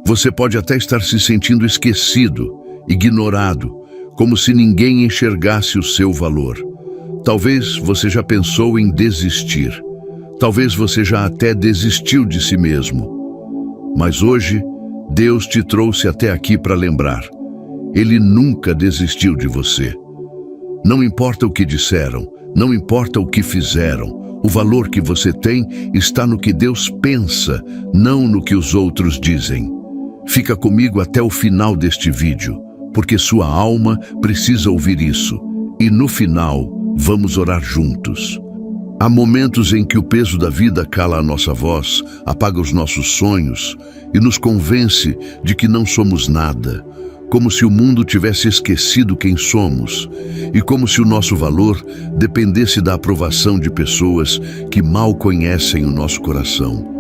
Você pode até estar se sentindo esquecido, ignorado, como se ninguém enxergasse o seu valor. Talvez você já pensou em desistir. Talvez você já até desistiu de si mesmo. Mas hoje, Deus te trouxe até aqui para lembrar. Ele nunca desistiu de você. Não importa o que disseram, não importa o que fizeram, o valor que você tem está no que Deus pensa, não no que os outros dizem. Fica comigo até o final deste vídeo, porque sua alma precisa ouvir isso. E no final, vamos orar juntos. Há momentos em que o peso da vida cala a nossa voz, apaga os nossos sonhos e nos convence de que não somos nada, como se o mundo tivesse esquecido quem somos e como se o nosso valor dependesse da aprovação de pessoas que mal conhecem o nosso coração.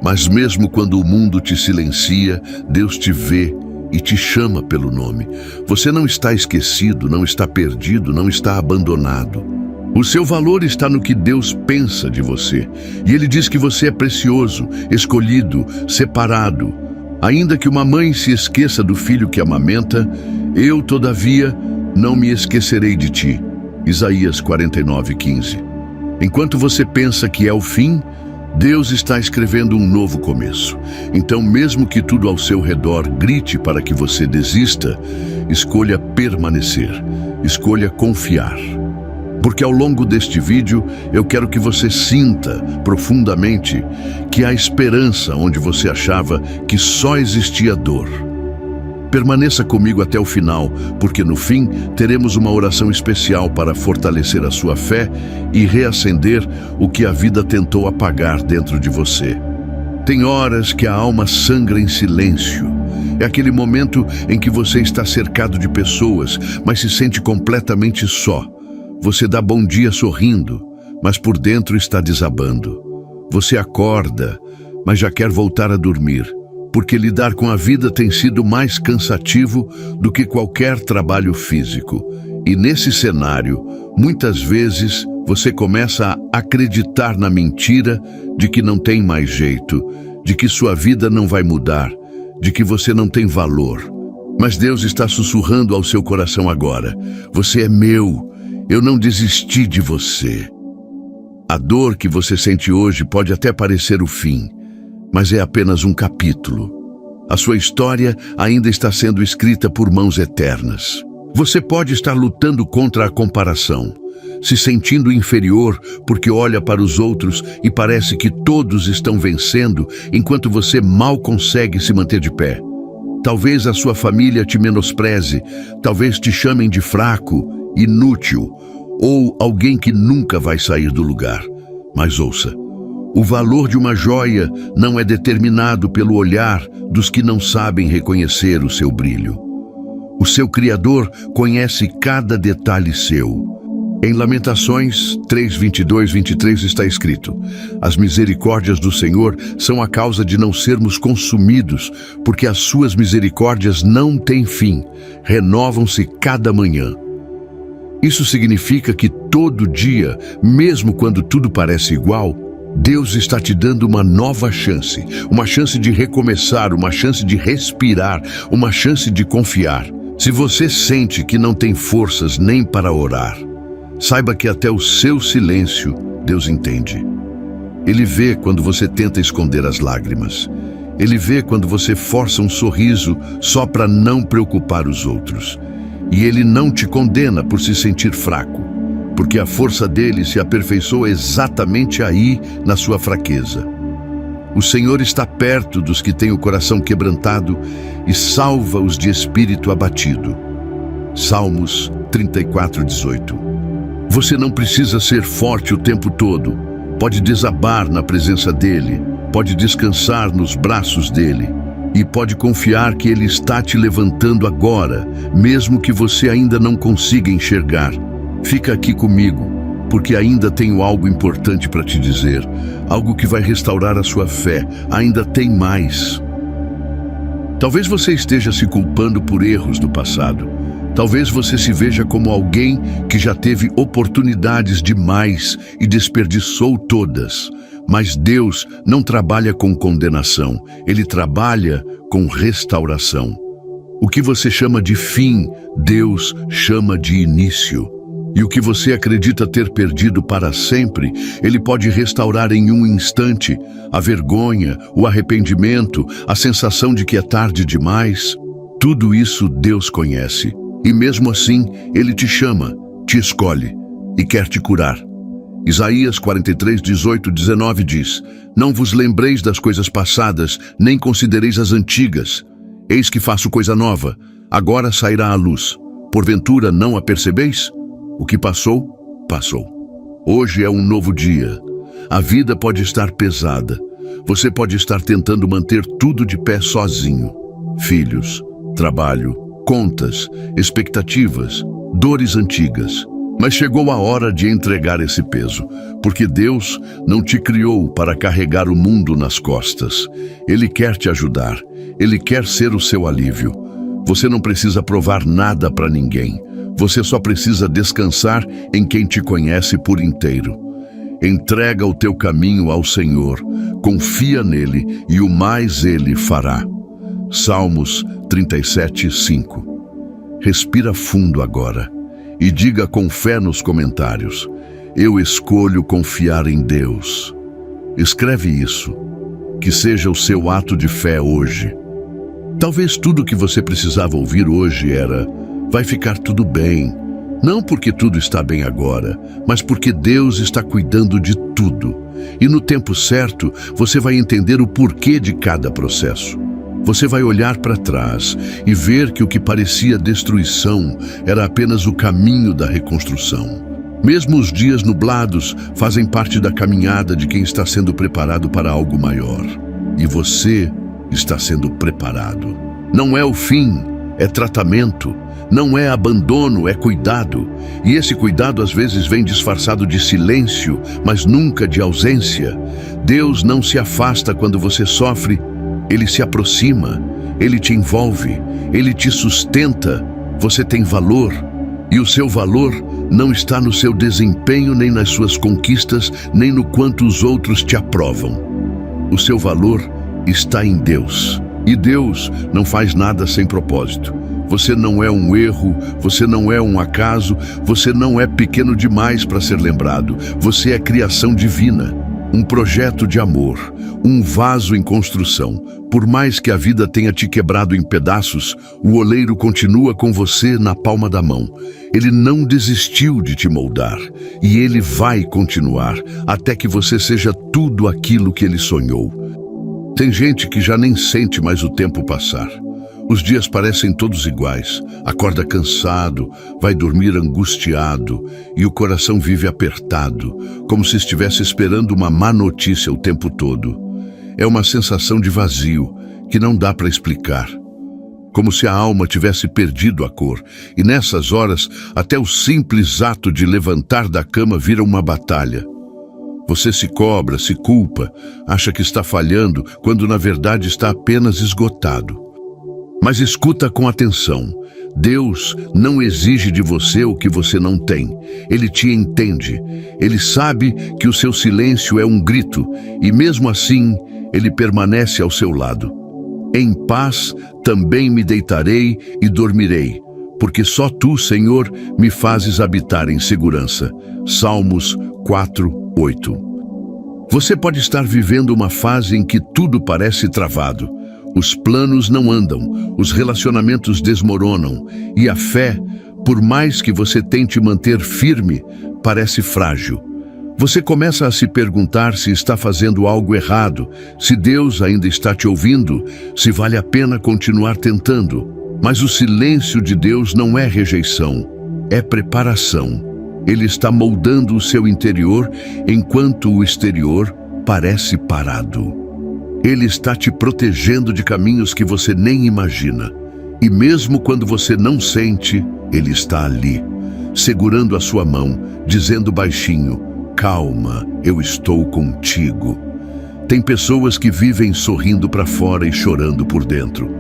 Mas mesmo quando o mundo te silencia, Deus te vê e te chama pelo nome. Você não está esquecido, não está perdido, não está abandonado. O seu valor está no que Deus pensa de você. E Ele diz que você é precioso, escolhido, separado. Ainda que uma mãe se esqueça do filho que amamenta, eu, todavia, não me esquecerei de ti. Isaías 49:15. Enquanto você pensa que é o fim, Deus está escrevendo um novo começo. Então, mesmo que tudo ao seu redor grite para que você desista, escolha permanecer, escolha confiar. Porque ao longo deste vídeo, eu quero que você sinta profundamente que há esperança onde você achava que só existia dor. Permaneça comigo até o final, porque no fim teremos uma oração especial para fortalecer a sua fé e reacender o que a vida tentou apagar dentro de você. Tem horas que a alma sangra em silêncio. É aquele momento em que você está cercado de pessoas, mas se sente completamente só. Você dá bom dia sorrindo, mas por dentro está desabando. Você acorda, mas já quer voltar a dormir, porque lidar com a vida tem sido mais cansativo do que qualquer trabalho físico. E nesse cenário, muitas vezes, você começa a acreditar na mentira de que não tem mais jeito, de que sua vida não vai mudar, de que você não tem valor. Mas Deus está sussurrando ao seu coração agora: você é meu. Eu não desisti de você. A dor que você sente hoje pode até parecer o fim, mas é apenas um capítulo. A sua história ainda está sendo escrita por mãos eternas. Você pode estar lutando contra a comparação, se sentindo inferior porque olha para os outros e parece que todos estão vencendo enquanto você mal consegue se manter de pé. Talvez a sua família te menospreze, talvez te chamem de fraco, inútil ou alguém que nunca vai sair do lugar. Mas ouça, o valor de uma joia não é determinado pelo olhar dos que não sabem reconhecer o seu brilho. O seu Criador conhece cada detalhe seu. Em Lamentações 3:22-23 está escrito: as misericórdias do Senhor são a causa de não sermos consumidos, porque as suas misericórdias não têm fim, renovam-se cada manhã. Isso significa que todo dia, mesmo quando tudo parece igual, Deus está te dando uma nova chance, uma chance de recomeçar, uma chance de respirar, uma chance de confiar. Se você sente que não tem forças nem para orar, saiba que até o seu silêncio Deus entende. Ele vê quando você tenta esconder as lágrimas. Ele vê quando você força um sorriso só para não preocupar os outros. E Ele não te condena por se sentir fraco, porque a força dele se aperfeiçoa exatamente aí, na sua fraqueza. O Senhor está perto dos que têm o coração quebrantado e salva-os de espírito abatido. Salmos 34:18. Você não precisa ser forte o tempo todo. Pode desabar na presença dele, pode descansar nos braços dele. E pode confiar que Ele está te levantando agora, mesmo que você ainda não consiga enxergar. Fica aqui comigo, porque ainda tenho algo importante para te dizer, algo que vai restaurar a sua fé. Ainda tem mais. Talvez você esteja se culpando por erros do passado. Talvez você se veja como alguém que já teve oportunidades demais e desperdiçou todas. Mas Deus não trabalha com condenação, Ele trabalha com restauração. O que você chama de fim, Deus chama de início. E o que você acredita ter perdido para sempre, Ele pode restaurar em um instante. A vergonha, o arrependimento, a sensação de que é tarde demais, tudo isso Deus conhece. E mesmo assim, Ele te chama, te escolhe e quer te curar. Isaías 43, 18, 19 diz: Não vos lembreis das coisas passadas, nem considereis as antigas. Eis que faço coisa nova, agora sairá à luz. Porventura não a percebeis? O que passou, passou. Hoje é um novo dia. A vida pode estar pesada. Você pode estar tentando manter tudo de pé sozinho. Filhos, trabalho, contas, expectativas, dores antigas. Mas chegou a hora de entregar esse peso, porque Deus não te criou para carregar o mundo nas costas. Ele quer te ajudar. Ele quer ser o seu alívio. Você não precisa provar nada para ninguém. Você só precisa descansar em quem te conhece por inteiro. Entrega o teu caminho ao Senhor, confia nele e o mais Ele fará. Salmos 37, 5. Respira fundo agora e diga com fé nos comentários: eu escolho confiar em Deus. Escreve isso, que seja o seu ato de fé hoje. Talvez tudo o que você precisava ouvir hoje era: vai ficar tudo bem. Não porque tudo está bem agora, mas porque Deus está cuidando de tudo. E no tempo certo, você vai entender o porquê de cada processo. Você vai olhar para trás e ver que o que parecia destruição era apenas o caminho da reconstrução. Mesmo os dias nublados fazem parte da caminhada de quem está sendo preparado para algo maior. E você está sendo preparado. Não é o fim, é tratamento. Não é abandono, é cuidado. E esse cuidado às vezes vem disfarçado de silêncio, mas nunca de ausência. Deus não se afasta quando você sofre. Ele se aproxima, Ele te envolve, Ele te sustenta. Você tem valor. E o seu valor não está no seu desempenho, nem nas suas conquistas, nem no quanto os outros te aprovam. O seu valor está em Deus. E Deus não faz nada sem propósito. Você não é um erro, você não é um acaso, você não é pequeno demais para ser lembrado. Você é criação divina, um projeto de amor, um vaso em construção. Por mais que a vida tenha te quebrado em pedaços, o oleiro continua com você na palma da mão. Ele não desistiu de te moldar, e ele vai continuar até que você seja tudo aquilo que ele sonhou. Tem gente que já nem sente mais o tempo passar. Os dias parecem todos iguais. Acorda cansado, vai dormir angustiado e o coração vive apertado, como se estivesse esperando uma má notícia o tempo todo. É uma sensação de vazio que não dá para explicar. Como se a alma tivesse perdido a cor. E nessas horas, até o simples ato de levantar da cama vira uma batalha. Você se cobra, se culpa, acha que está falhando, quando na verdade está apenas esgotado. Mas escuta com atenção. Deus não exige de você o que você não tem. Ele te entende. Ele sabe que o seu silêncio é um grito, e mesmo assim, Ele permanece ao seu lado. Em paz também me deitarei e dormirei, porque só Tu, Senhor, me fazes habitar em segurança. Salmos 4, 8. Você pode estar vivendo uma fase em que tudo parece travado. Os planos não andam, os relacionamentos desmoronam e a fé, por mais que você tente manter firme, parece frágil. Você começa a se perguntar se está fazendo algo errado, se Deus ainda está te ouvindo, se vale a pena continuar tentando. Mas o silêncio de Deus não é rejeição, é preparação. Ele está moldando o seu interior enquanto o exterior parece parado. Ele está te protegendo de caminhos que você nem imagina. E mesmo quando você não sente, Ele está ali, segurando a sua mão, dizendo baixinho: calma, eu estou contigo. Tem pessoas que vivem sorrindo para fora e chorando por dentro.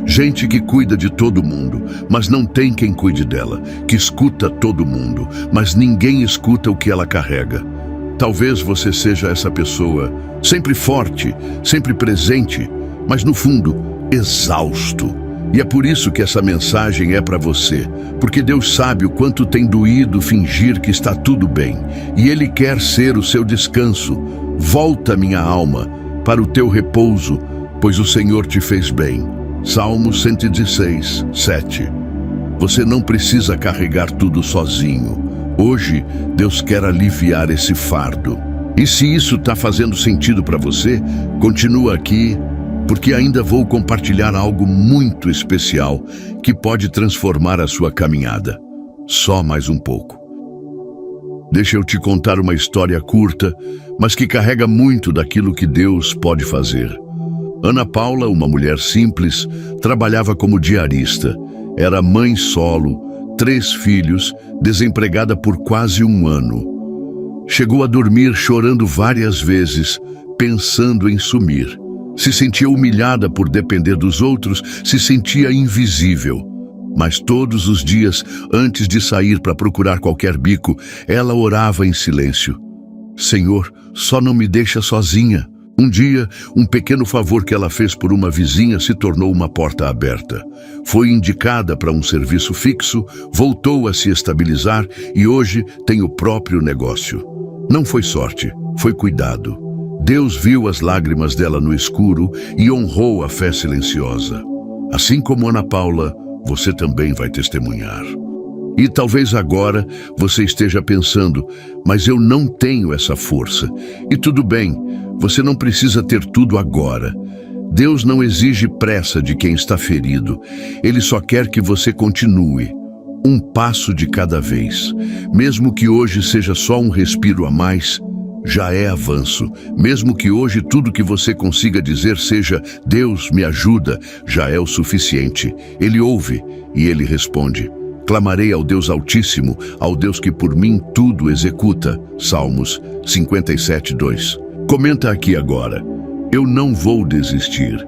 Gente que cuida de todo mundo, mas não tem quem cuide dela. Que escuta todo mundo, mas ninguém escuta o que ela carrega. Talvez você seja essa pessoa, sempre forte, sempre presente, mas no fundo, exausto. E é por isso que essa mensagem é para você, porque Deus sabe o quanto tem doído fingir que está tudo bem, e Ele quer ser o seu descanso. Volta, minha alma, para o teu repouso, pois o Senhor te fez bem. Salmos 116, 7. Você não precisa carregar tudo sozinho. Hoje, Deus quer aliviar esse fardo. E se isso está fazendo sentido para você, continua aqui, porque ainda vou compartilhar algo muito especial que pode transformar a sua caminhada. Só mais um pouco. Deixa eu te contar uma história curta, mas que carrega muito daquilo que Deus pode fazer. Ana Paula, uma mulher simples, trabalhava como diarista. Era mãe solo, 3 filhos, desempregada por quase 1 ano. Chegou a dormir chorando várias vezes, pensando em sumir. Se sentia humilhada por depender dos outros, se sentia invisível. Mas todos os dias, antes de sair para procurar qualquer bico, ela orava em silêncio. Senhor, só não me deixa sozinha. Um dia, um pequeno favor que ela fez por uma vizinha se tornou uma porta aberta. Foi indicada para um serviço fixo, voltou a se estabilizar e hoje tem o próprio negócio. Não foi sorte, foi cuidado. Deus viu as lágrimas dela no escuro e honrou a fé silenciosa. Assim como Ana Paula, você também vai testemunhar. E talvez agora você esteja pensando, mas eu não tenho essa força. E tudo bem, você não precisa ter tudo agora. Deus não exige pressa de quem está ferido. Ele só quer que você continue. Um passo de cada vez. Mesmo que hoje seja só um respiro a mais, já é avanço. Mesmo que hoje tudo que você consiga dizer seja Deus me ajuda, já é o suficiente. Ele ouve e Ele responde. Clamarei ao Deus Altíssimo, ao Deus que por mim tudo executa. Salmos 57, 2. Comenta aqui agora. Eu não vou desistir.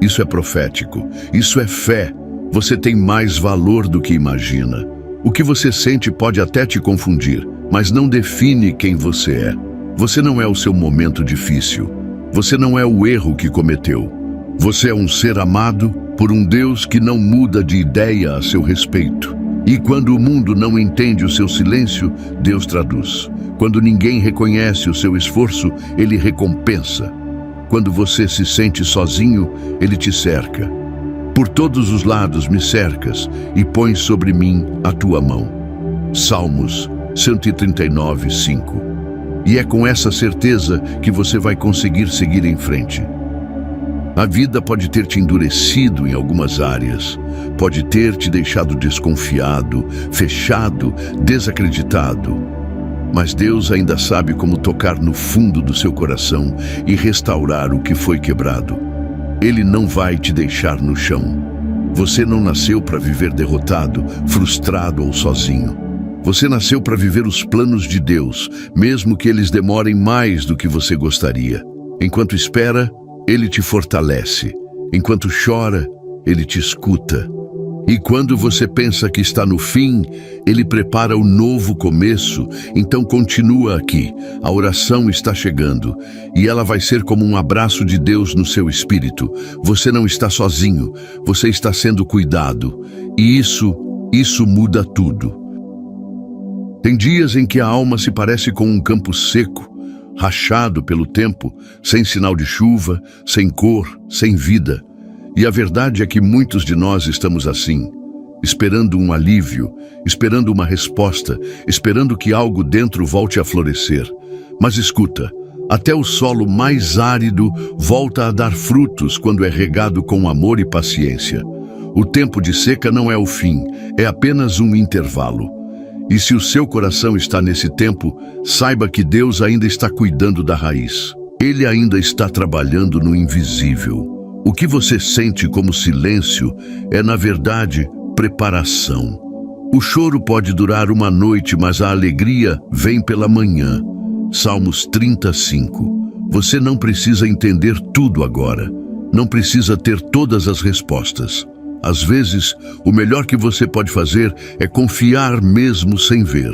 Isso é profético. Isso é fé. Você tem mais valor do que imagina. O que você sente pode até te confundir, mas não define quem você é. Você não é o seu momento difícil. Você não é o erro que cometeu. Você é um ser amado por um Deus que não muda de ideia a seu respeito. E quando o mundo não entende o seu silêncio, Deus traduz. Quando ninguém reconhece o seu esforço, Ele recompensa. Quando você se sente sozinho, Ele te cerca. Por todos os lados me cercas e pões sobre mim a tua mão. Salmos 139, 5. E é com essa certeza que você vai conseguir seguir em frente. A vida pode ter te endurecido em algumas áreas, pode ter te deixado desconfiado, fechado, desacreditado. Mas Deus ainda sabe como tocar no fundo do seu coração e restaurar o que foi quebrado. Ele não vai te deixar no chão. Você não nasceu para viver derrotado, frustrado ou sozinho. Você nasceu para viver os planos de Deus, mesmo que eles demorem mais do que você gostaria. Enquanto espera, Ele te fortalece. Enquanto chora, Ele te escuta. E quando você pensa que está no fim, Ele prepara o novo começo. Então continua aqui. A oração está chegando. E ela vai ser como um abraço de Deus no seu espírito. Você não está sozinho. Você está sendo cuidado. E isso muda tudo. Tem dias em que a alma se parece com um campo seco, rachado pelo tempo, sem sinal de chuva, sem cor, sem vida. E a verdade é que muitos de nós estamos assim, esperando um alívio, esperando uma resposta, esperando que algo dentro volte a florescer. Mas escuta, até o solo mais árido volta a dar frutos quando é regado com amor e paciência. O tempo de seca não é o fim, é apenas um intervalo. E se o seu coração está nesse tempo, saiba que Deus ainda está cuidando da raiz. Ele ainda está trabalhando no invisível. O que você sente como silêncio é, na verdade, preparação. O choro pode durar uma noite, mas a alegria vem pela manhã. Salmos 35. Você não precisa entender tudo agora. Não precisa ter todas as respostas. Às vezes, o melhor que você pode fazer é confiar mesmo sem ver.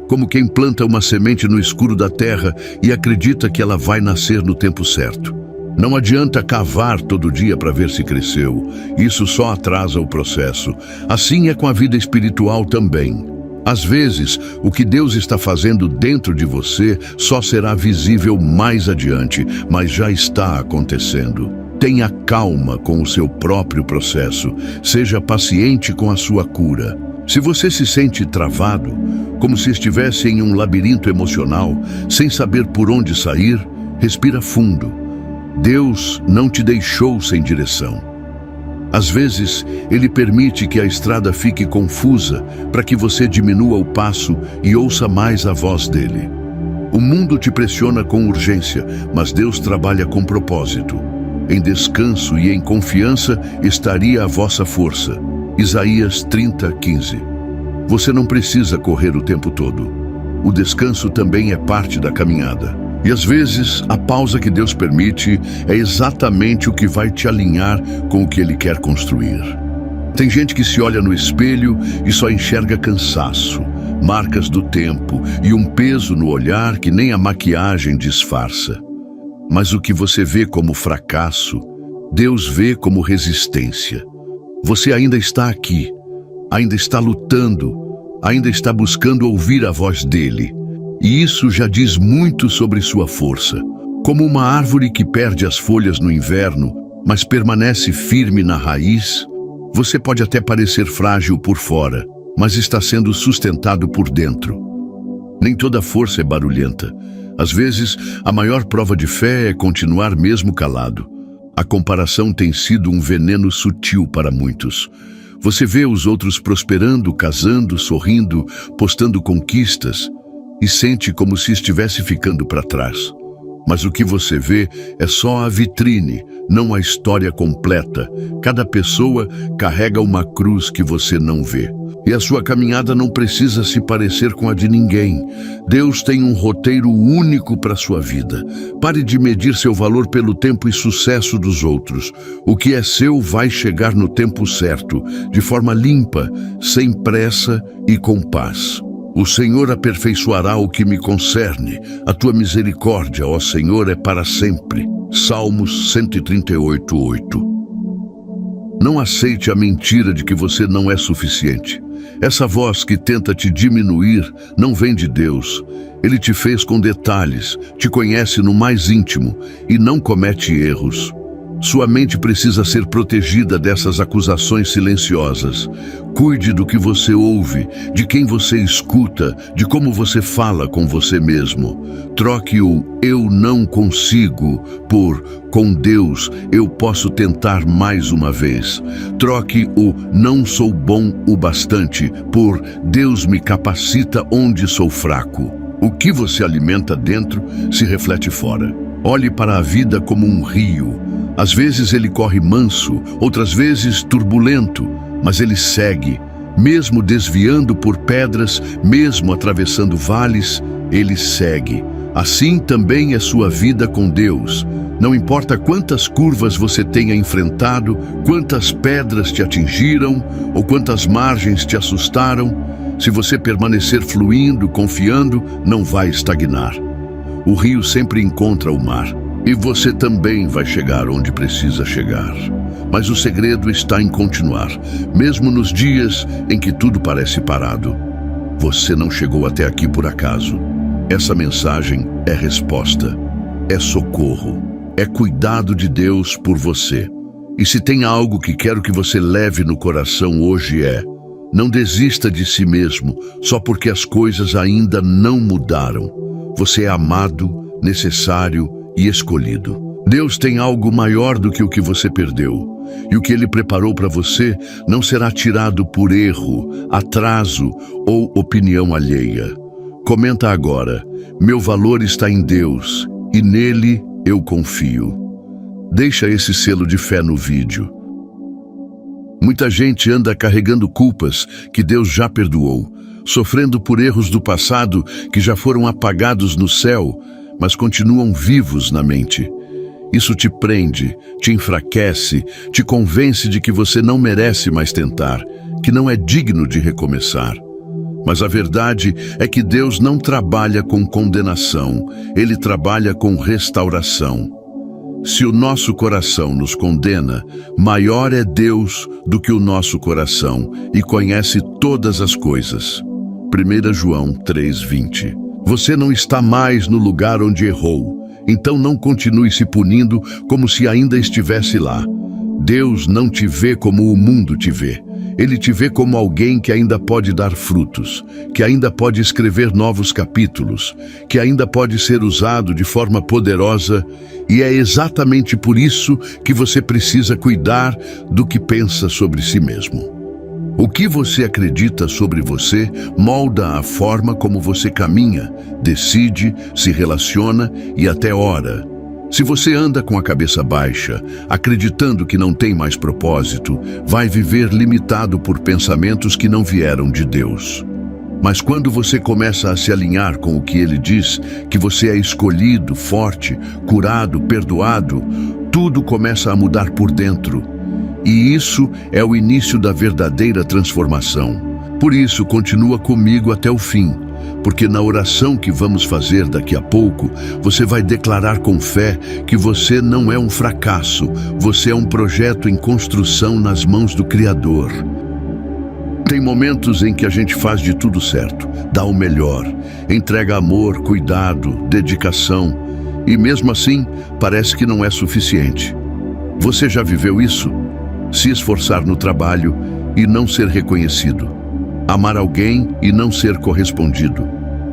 como quem planta uma semente no escuro da terra e acredita que ela vai nascer no tempo certo. Não adianta cavar todo dia para ver se cresceu. Isso só atrasa o processo. Assim é com a vida espiritual também. Às vezes, o que Deus está fazendo dentro de você só será visível mais adiante, mas já está acontecendo. Tenha calma com o seu próprio processo. Seja paciente com a sua cura. Se você se sente travado, como se estivesse em um labirinto emocional, sem saber por onde sair, respira fundo. Deus não te deixou sem direção. Às vezes, Ele permite que a estrada fique confusa para que você diminua o passo e ouça mais a voz dele. O mundo te pressiona com urgência, mas Deus trabalha com propósito. Em descanso e em confiança estaria a vossa força. Isaías 30:15. Você não precisa correr o tempo todo. O descanso também é parte da caminhada. E às vezes, a pausa que Deus permite é exatamente o que vai te alinhar com o que Ele quer construir. Tem gente que se olha no espelho e só enxerga cansaço, marcas do tempo e um peso no olhar que nem a maquiagem disfarça. Mas o que você vê como fracasso, Deus vê como resistência. Você ainda está aqui, ainda está lutando, ainda está buscando ouvir a voz dele. E isso já diz muito sobre sua força. Como uma árvore que perde as folhas no inverno, mas permanece firme na raiz, você pode até parecer frágil por fora, mas está sendo sustentado por dentro. Nem toda força é barulhenta. Às vezes, a maior prova de fé é continuar mesmo calado. A comparação tem sido um veneno sutil para muitos. Você vê os outros prosperando, casando, sorrindo, postando conquistas, e sente como se estivesse ficando para trás. Mas o que você vê é só a vitrine, não a história completa. Cada pessoa carrega uma cruz que você não vê. E a sua caminhada não precisa se parecer com a de ninguém. Deus tem um roteiro único para a sua vida. Pare de medir seu valor pelo tempo e sucesso dos outros. O que é seu vai chegar no tempo certo, de forma limpa, sem pressa e com paz. O Senhor aperfeiçoará o que me concerne. A tua misericórdia, ó Senhor, é para sempre. Salmos 138:8. Não aceite a mentira de que você não é suficiente. Essa voz que tenta te diminuir não vem de Deus. Ele te fez com detalhes, te conhece no mais íntimo e não comete erros. Sua mente precisa ser protegida dessas acusações silenciosas. Cuide do que você ouve, de quem você escuta, de como você fala com você mesmo. Troque o "eu não consigo" por "com Deus eu posso tentar mais uma vez". Troque o "não sou bom o bastante" por "Deus me capacita onde sou fraco". O que você alimenta dentro se reflete fora. Olhe para a vida como um rio. Às vezes ele corre manso, outras vezes turbulento, mas ele segue. Mesmo desviando por pedras, mesmo atravessando vales, ele segue. Assim também é sua vida com Deus. Não importa quantas curvas você tenha enfrentado, quantas pedras te atingiram ou quantas margens te assustaram, se você permanecer fluindo, confiando, não vai estagnar. O rio sempre encontra o mar. E você também vai chegar onde precisa chegar. Mas o segredo está em continuar, mesmo nos dias em que tudo parece parado. Você não chegou até aqui por acaso. Essa mensagem é resposta, é socorro, é cuidado de Deus por você. E se tem algo que quero que você leve no coração hoje não desista de si mesmo só porque as coisas ainda não mudaram. Você é amado, necessário e escolhido. Deus tem algo maior do que o que você perdeu. E o que Ele preparou para você não será tirado por erro, atraso ou opinião alheia. Comenta agora: meu valor está em Deus e nele eu confio. Deixa esse selo de fé no vídeo. Muita gente anda carregando culpas que Deus já perdoou, sofrendo por erros do passado que já foram apagados no céu, mas continuam vivos na mente. Isso te prende, te enfraquece, te convence de que você não merece mais tentar, que não é digno de recomeçar. Mas a verdade é que Deus não trabalha com condenação, Ele trabalha com restauração. Se o nosso coração nos condena, maior é Deus do que o nosso coração e conhece todas as coisas. 1 João 3:20. Você não está mais no lugar onde errou, então não continue se punindo como se ainda estivesse lá. Deus não te vê como o mundo te vê. Ele te vê como alguém que ainda pode dar frutos, que ainda pode escrever novos capítulos, que ainda pode ser usado de forma poderosa, e é exatamente por isso que você precisa cuidar do que pensa sobre si mesmo. O que você acredita sobre você molda a forma como você caminha, decide, se relaciona e até ora. Se você anda com a cabeça baixa, acreditando que não tem mais propósito, vai viver limitado por pensamentos que não vieram de Deus. Mas quando você começa a se alinhar com o que Ele diz, que você é escolhido, forte, curado, perdoado, tudo começa a mudar por dentro. E isso é o início da verdadeira transformação. Por isso, continua comigo até o fim. Porque na oração que vamos fazer daqui a pouco, você vai declarar com fé que você não é um fracasso, você é um projeto em construção nas mãos do Criador. Tem momentos em que a gente faz de tudo certo, dá o melhor, entrega amor, cuidado, dedicação, e mesmo assim parece que não é suficiente. Você já viveu isso? Se esforçar no trabalho e não ser reconhecido. Amar alguém e não ser correspondido.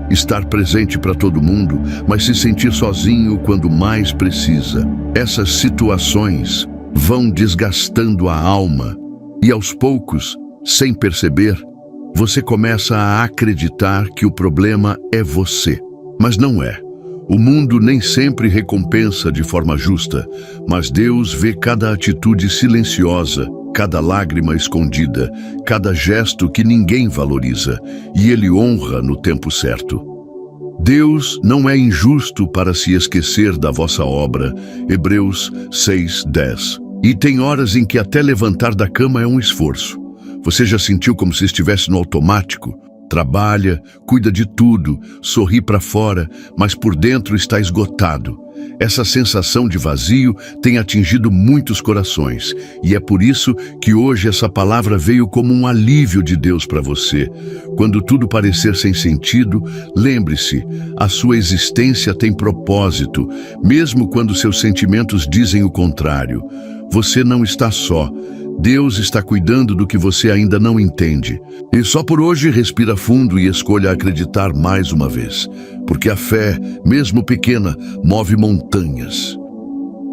Estar presente para todo mundo, mas se sentir sozinho quando mais precisa. Essas situações vão desgastando a alma e aos poucos, sem perceber, você começa a acreditar que o problema é você. Mas não é. O mundo nem sempre recompensa de forma justa, mas Deus vê cada atitude silenciosa, cada lágrima escondida, cada gesto que ninguém valoriza, e Ele honra no tempo certo. Deus não é injusto para se esquecer da vossa obra, Hebreus 6:10. E tem horas em que até levantar da cama é um esforço. Você já sentiu como se estivesse no automático? Trabalha, cuida de tudo, sorri para fora, mas por dentro está esgotado. Essa sensação de vazio tem atingido muitos corações, e é por isso que hoje essa palavra veio como um alívio de Deus para você. Quando tudo parecer sem sentido, lembre-se, a sua existência tem propósito, mesmo quando seus sentimentos dizem o contrário. Você não está só. Deus está cuidando do que você ainda não entende. E só por hoje respira fundo e escolha acreditar mais uma vez, porque a fé, mesmo pequena, move montanhas.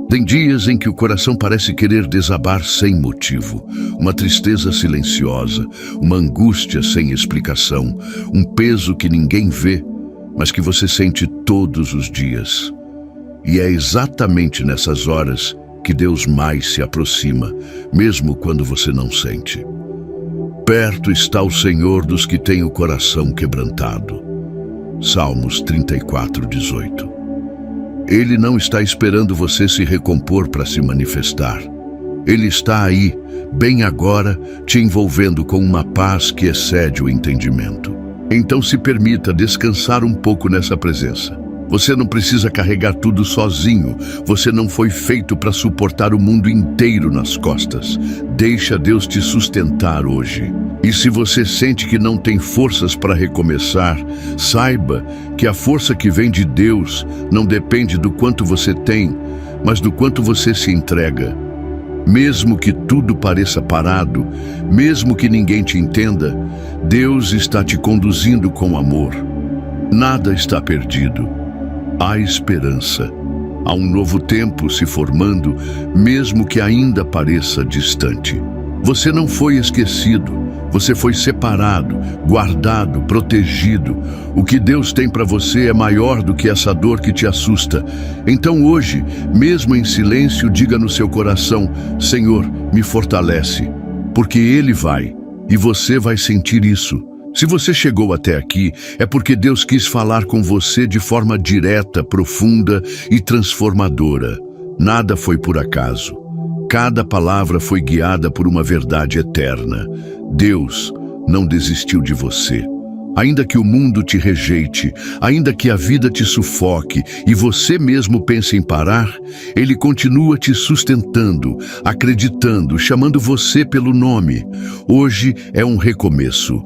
Tem dias em que o coração parece querer desabar sem motivo, uma tristeza silenciosa, uma angústia sem explicação, um peso que ninguém vê, mas que você sente todos os dias. E é exatamente nessas horas que Deus mais se aproxima, mesmo quando você não sente. Perto está o Senhor dos que têm o coração quebrantado. Salmos 34:18. Ele não está esperando você se recompor para se manifestar. Ele está aí, bem agora, te envolvendo com uma paz que excede o entendimento. Então se permita descansar um pouco nessa presença. Você não precisa carregar tudo sozinho. Você não foi feito para suportar o mundo inteiro nas costas. Deixa Deus te sustentar hoje. E se você sente que não tem forças para recomeçar, saiba que a força que vem de Deus não depende do quanto você tem, mas do quanto você se entrega. Mesmo que tudo pareça parado, mesmo que ninguém te entenda, Deus está te conduzindo com amor. Nada está perdido. Há esperança. Há um novo tempo se formando, mesmo que ainda pareça distante. Você não foi esquecido, você foi separado, guardado, protegido. O que Deus tem para você é maior do que essa dor que te assusta. Então hoje, mesmo em silêncio, diga no seu coração: Senhor, me fortalece, porque Ele vai, e você vai sentir isso. Se você chegou até aqui, é porque Deus quis falar com você de forma direta, profunda e transformadora. Nada foi por acaso. Cada palavra foi guiada por uma verdade eterna. Deus não desistiu de você. Ainda que o mundo te rejeite, ainda que a vida te sufoque e você mesmo pense em parar, Ele continua te sustentando, acreditando, chamando você pelo nome. Hoje é um recomeço.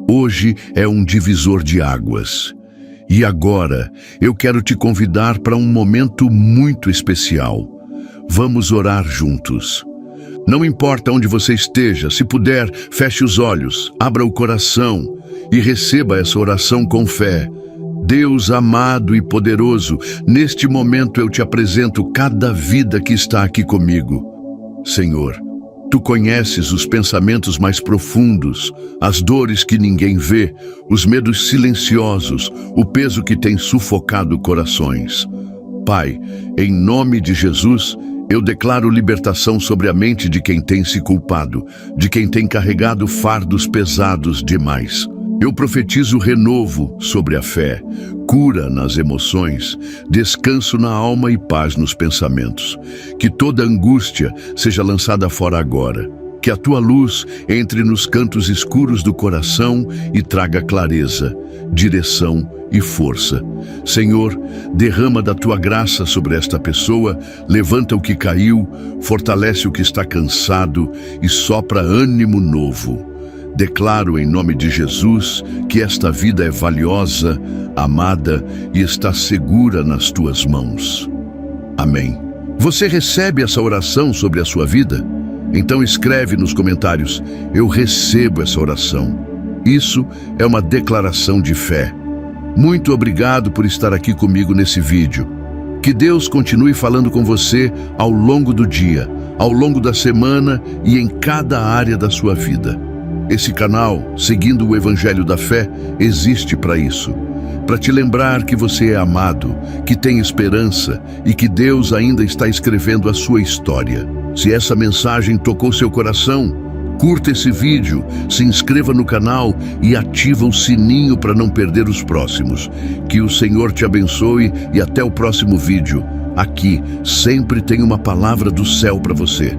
Hoje é um divisor de águas. E agora, eu quero te convidar para um momento muito especial. Vamos orar juntos. Não importa onde você esteja, se puder, feche os olhos, abra o coração e receba essa oração com fé. Deus amado e poderoso, neste momento eu te apresento cada vida que está aqui comigo. Senhor, Tu conheces os pensamentos mais profundos, as dores que ninguém vê, os medos silenciosos, o peso que tem sufocado corações. Pai, em nome de Jesus, eu declaro libertação sobre a mente de quem tem se culpado, de quem tem carregado fardos pesados demais. Eu profetizo renovo sobre a fé, cura nas emoções, descanso na alma e paz nos pensamentos. Que toda angústia seja lançada fora agora. Que a Tua luz entre nos cantos escuros do coração e traga clareza, direção e força. Senhor, derrama da Tua graça sobre esta pessoa, levanta o que caiu, fortalece o que está cansado e sopra ânimo novo. Declaro em nome de Jesus que esta vida é valiosa, amada e está segura nas Tuas mãos. Amém. Você recebe essa oração sobre a sua vida? Então escreve nos comentários: eu recebo essa oração. Isso é uma declaração de fé. Muito obrigado por estar aqui comigo nesse vídeo. Que Deus continue falando com você ao longo do dia, ao longo da semana e em cada área da sua vida. Esse canal, Seguindo o Evangelho da Fé, existe para isso. Para te lembrar que você é amado, que tem esperança e que Deus ainda está escrevendo a sua história. Se essa mensagem tocou seu coração, curta esse vídeo, se inscreva no canal e ativa o sininho para não perder os próximos. Que o Senhor te abençoe e até o próximo vídeo. Aqui sempre tem uma palavra do céu para você.